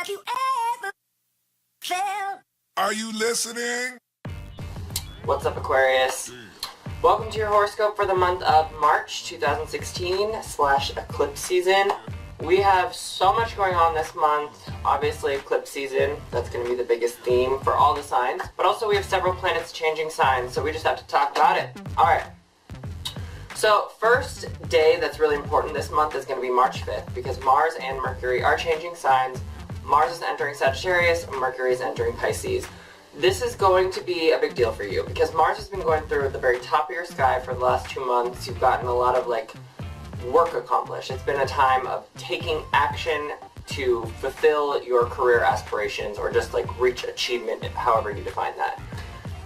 Have you ever felt? Are you listening? What's up, Aquarius? Welcome to your horoscope for the month of March 2016/Eclipse season. We have so much going on this month. Obviously, Eclipse season, that's going to be the biggest theme for all the signs. But also we have several planets changing signs, so we just have to talk about it. Alright. So, first day that's really important this month is going to be March 5th, because Mars and Mercury are changing signs. Mars is entering Sagittarius, and Mercury is entering Pisces. This is going to be a big deal for you, because Mars has been going through the very top of your sky for the last 2 months. You've gotten a lot of, work accomplished. It's been a time of taking action to fulfill your career aspirations, or just, reach achievement, however you define that.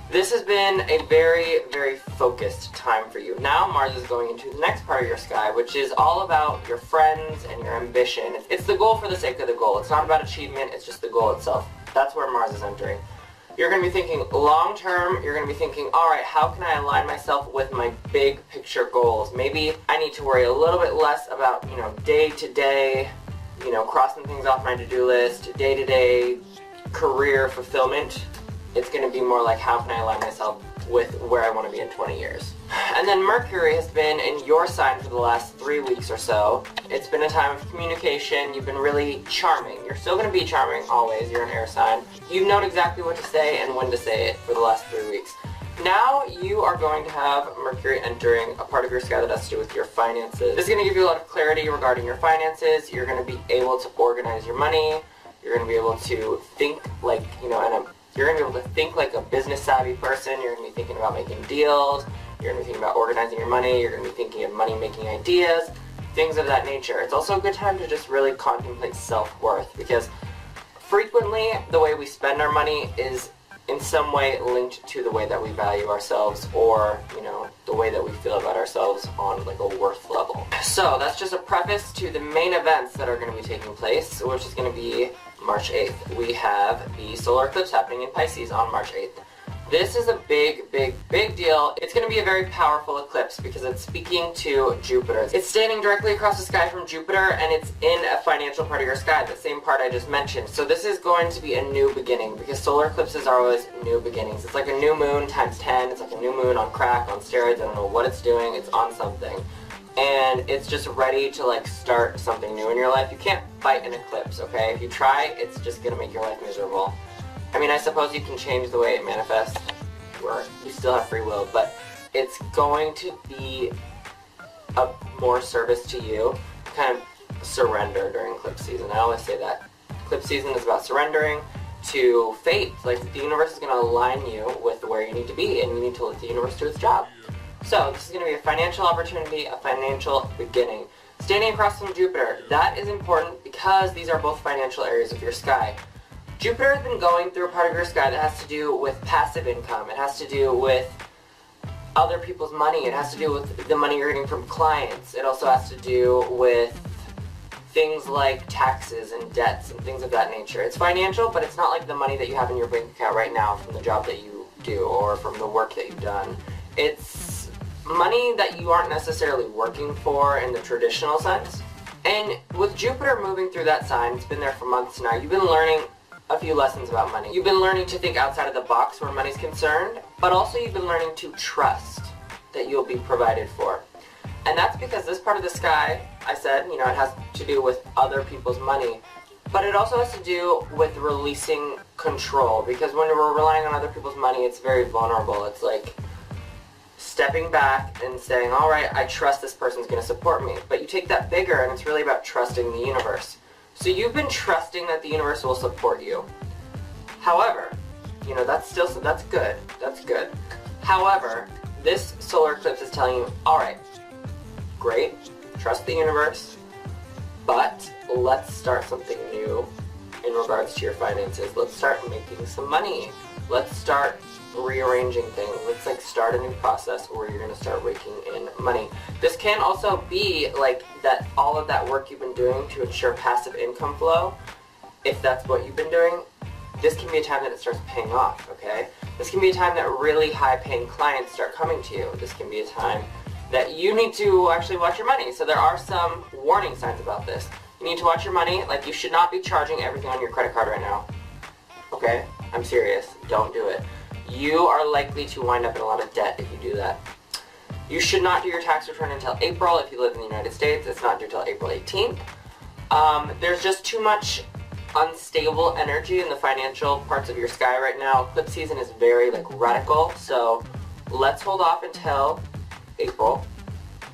This has been a very, very focused time for you. Now Mars is going into the next part of your sky, which is all about your friends and your ambition. It's the goal for the sake of the goal. It's not about achievement, it's just the goal itself. That's where Mars is entering. You're going to be thinking long term. You're going to be thinking, alright, how can I align myself with my big picture goals? Maybe I need to worry a little bit less about, day to day, crossing things off my to-do list, day to day career fulfillment. It's going to be more like, how can I align myself with where I want to be in 20 years? And then Mercury has been in your sign for the last 3 weeks or so. It's been a time of communication. You've been really charming. You're still going to be charming always. You're an air sign. You've known exactly what to say and when to say it for the last 3 weeks. Now you are going to have Mercury entering a part of your sky that has to do with your finances. This is going to give you a lot of clarity regarding your finances. You're going to be able to organize your money. You're going to be able to think you're going to be able to think like a business-savvy person. You're going to be thinking about making deals. You're going to be thinking about organizing your money. You're going to be thinking of money-making ideas, things of that nature. It's also a good time to just really contemplate self-worth, because frequently the way we spend our money is in some way linked to the way that we value ourselves, or, the way that we feel about ourselves on a worth level. So that's just a preface to the main events that are going to be taking place, which is going to be March 8th. We have the solar eclipse happening in Pisces on March 8th. This is a big deal. It's going to be a very powerful eclipse because it's speaking to Jupiter. It's standing directly across the sky from Jupiter, and it's in a financial part of your sky, the same part I just mentioned. So this is going to be a new beginning, because solar eclipses are always new beginnings. It's like a new moon times 10. It's like a new moon on crack, on steroids. I don't know what it's doing. It's on something. And it's just ready to start something new in your life. You can't fight an eclipse, okay? If you try, it's just going to make your life miserable. I mean, I suppose you can change the way it manifests, or you still have free will, but it's going to be a more service to you, kind of surrender during eclipse season. I always say that. Eclipse season is about surrendering to fate. The universe is going to align you with where you need to be, and you need to let the universe do its job. So, this is going to be a financial opportunity, a financial beginning. Standing across from Jupiter, that is important because these are both financial areas of your sky. Jupiter has been going through a part of your sky that has to do with passive income. It has to do with other people's money. It has to do with the money you're getting from clients. It also has to do with things like taxes and debts and things of that nature. It's financial, but it's not like the money that you have in your bank account right now from the job that you do or from the work that you've done. It's money that you aren't necessarily working for in the traditional sense. And with Jupiter moving through that sign, it's been there for months now, you've been learning a few lessons about money. You've been learning to think outside of the box where money's concerned, but also you've been learning to trust that you'll be provided for. And that's because this part of the sky, I said, it has to do with other people's money, but it also has to do with releasing control, because when we're relying on other people's money, it's very vulnerable. It's like stepping back and saying, alright, I trust this person's going to support me. But you take that bigger, and it's really about trusting the universe. So you've been trusting that the universe will support you. However, that's good. That's good. However, this solar eclipse is telling you, alright, great, trust the universe, but let's start something new in regards to your finances. Let's start making some money. Let's start rearranging things. Let's start a new process where you're going to start raking in money. This can also be that all of that work you've been doing to ensure passive income flow, if that's what you've been doing, this can be a time that it starts paying off, okay? This can be a time that really high-paying clients start coming to you. This can be a time that you need to actually watch your money. So there are some warning signs about this. You need to watch your money. Like, you should not be charging everything on your credit card right now. Okay? I'm serious. Don't do it. You are likely to wind up in a lot of debt if you do that. You should not do your tax return until April. If you live in the United States, it's not due until April 18th. There's just too much unstable energy in the financial parts of your sky right now. Eclipse season is very, like, radical, so let's hold off until April.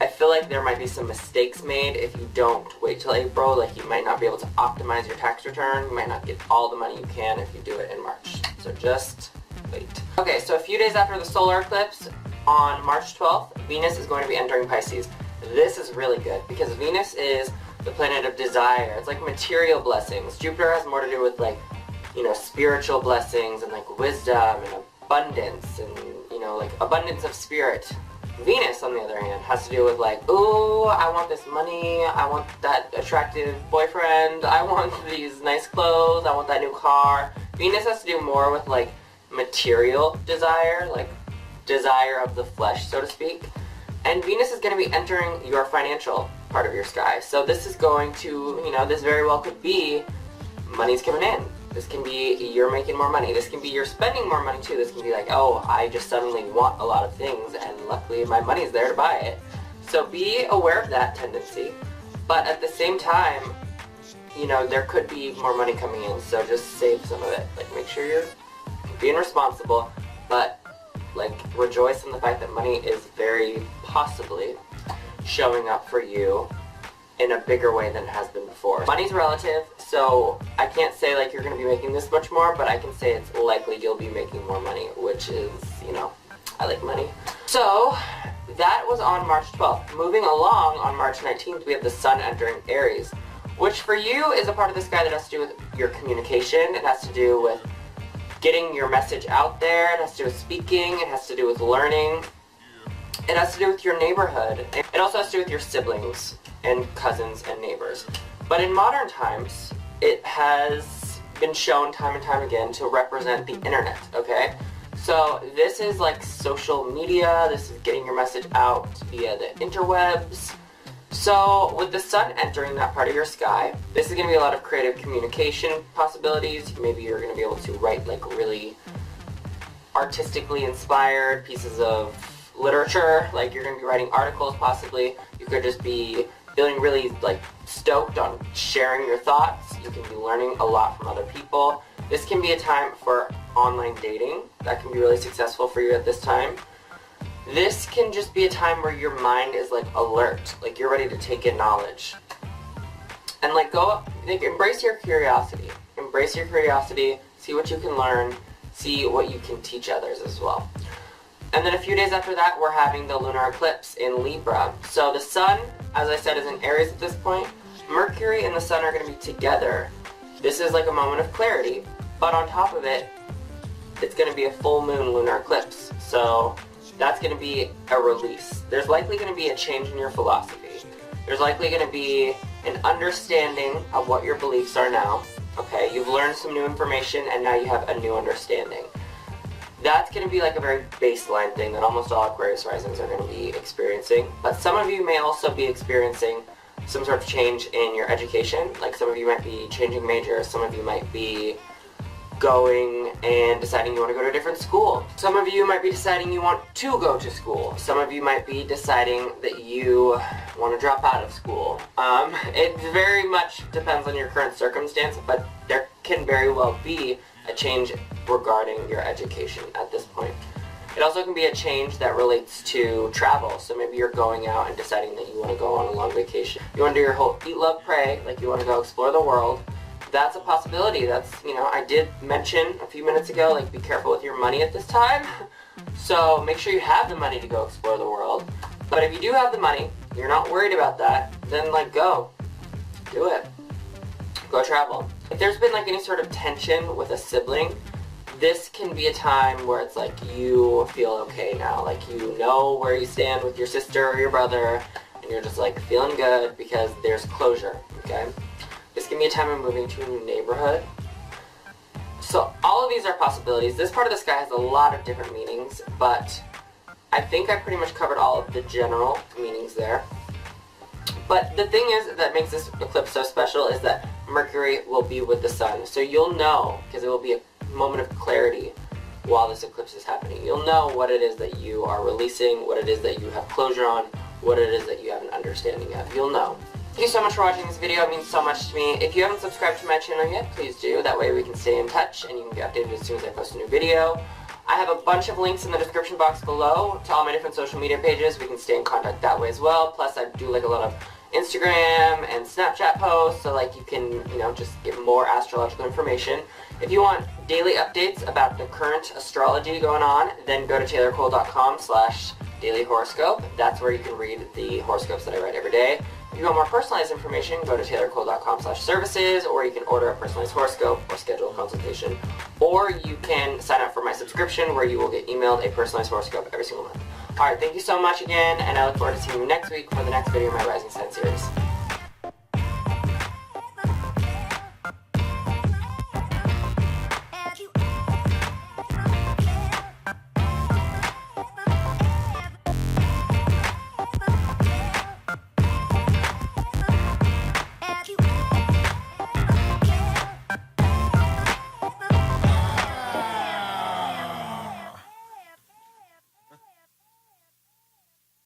I feel like there might be some mistakes made if you don't wait till April. Like, you might not be able to optimize your tax return. You might not get all the money you can if you do it in March. So just wait. Okay, so a few days after the solar eclipse, on March 12th, Venus is going to be entering Pisces. This is really good because Venus is the planet of desire. It's like material blessings. Jupiter has more to do with, like, you know, spiritual blessings and, like, wisdom and abundance and, you know, like, abundance of spirit. Venus, on the other hand, has to do with, like, ooh, I want this money, I want that attractive boyfriend, I want these nice clothes, I want that new car. Venus has to do more with, like, material desire, like, desire of the flesh, so to speak. And Venus is going to be entering your financial part of your sky. So this is going to, you know, this very well could be money's coming in. This can be you're making more money. This can be you're spending more money too. This can be like, oh, I just suddenly want a lot of things and luckily my money's there to buy it. So be aware of that tendency. But at the same time, you know, there could be more money coming in. So just save some of it. Like, make sure you're being responsible, but, like, rejoice in the fact that money is very possibly showing up for you in a bigger way than it has been before. Money's relative, so I can't say, like, you're going to be making this much more, but I can say it's likely you'll be making more money, which is, you know, I like money. So that was on March 12th. Moving along, on March 19th, we have the Sun entering Aries, which for you is a part of the sky that has to do with your communication. It has to do with getting your message out there. It has to do with speaking. It has to do with learning. It has to do with your neighborhood. It also has to do with your siblings and cousins and neighbors. But in modern times, it has been shown time and time again to represent the internet, okay? So this is like social media. This is getting your message out via the interwebs. So with the Sun entering that part of your sky, this is going to be a lot of creative communication possibilities. Maybe you're going to be able to write, like, really artistically inspired pieces of literature. Like, you're going to be writing articles possibly. You could just be feeling really, like, stoked on sharing your thoughts. You can be learning a lot from other people. This can be a time for online dating. That can be really successful for you at this time. This can just be a time where your mind is, like, alert, like you're ready to take in knowledge. And, like, embrace your curiosity. Embrace your curiosity, see what you can learn, see what you can teach others as well. And then a few days after that, we're having the lunar eclipse in Libra. So the Sun, as I said, is in Aries at this point. Mercury and the Sun are going to be together. This is like a moment of clarity, but on top of it, it's going to be a full moon lunar eclipse. So that's going to be a release. There's likely going to be a change in your philosophy. There's likely going to be an understanding of what your beliefs are now. Okay, you've learned some new information and now you have a new understanding. That's going to be like a very baseline thing that almost all Aquarius risings are going to be experiencing. But some of you may also be experiencing some sort of change in your education. Like, some of you might be changing majors, some of you might be going and deciding you want to go to a different school. Some of you might be deciding you want to go to school. Some of you might be deciding that you want to drop out of school. It very much depends on your current circumstance, but there can very well be a change regarding your education at this point. It also can be a change that relates to travel. So maybe you're going out and deciding that you want to go on a long vacation. You want to do your whole eat, love, pray, like you want to go explore the world. That's a possibility. That's, you know, I did mention a few minutes ago, like, be careful with your money at this time. So make sure you have the money to go explore the world. But if you do have the money, you're not worried about that, then, like, go. Do it. Go travel. If there's been, like, any sort of tension with a sibling, this can be a time where it's like you feel okay now. Like, you know where you stand with your sister or your brother, and you're just, like, feeling good because there's closure, okay? This can be a time of moving to a new neighborhood. So all of these are possibilities. This part of the sky has a lot of different meanings, but I think I pretty much covered all of the general meanings there. But the thing is that makes this eclipse so special is that Mercury will be with the sun. So you'll know, because it will be a moment of clarity while this eclipse is happening. You'll know what it is that you are releasing, what it is that you have closure on, what it is that you have an understanding of. You'll know. Thank you so much for watching this video. It means so much to me. If you haven't subscribed to my channel yet, please do. That way we can stay in touch and you can get updated as soon as I post a new video. I have a bunch of links in the description box below to all my different social media pages. We can stay in contact that way as well. Plus I do like a lot of Instagram and Snapchat posts, so like you can, just get more astrological information. If you want daily updates about the current astrology going on, then go to taylorcole.com/daily horoscope. That's where you can read the horoscopes that I write every day. If you want more personalized information, go to taylorcole.com/services, or you can order a personalized horoscope or schedule a consultation. Or you can sign up for my subscription where you will get emailed a personalized horoscope every single month. Alright, thank you so much again, and I look forward to seeing you next week for the next video in my Rising Sign series.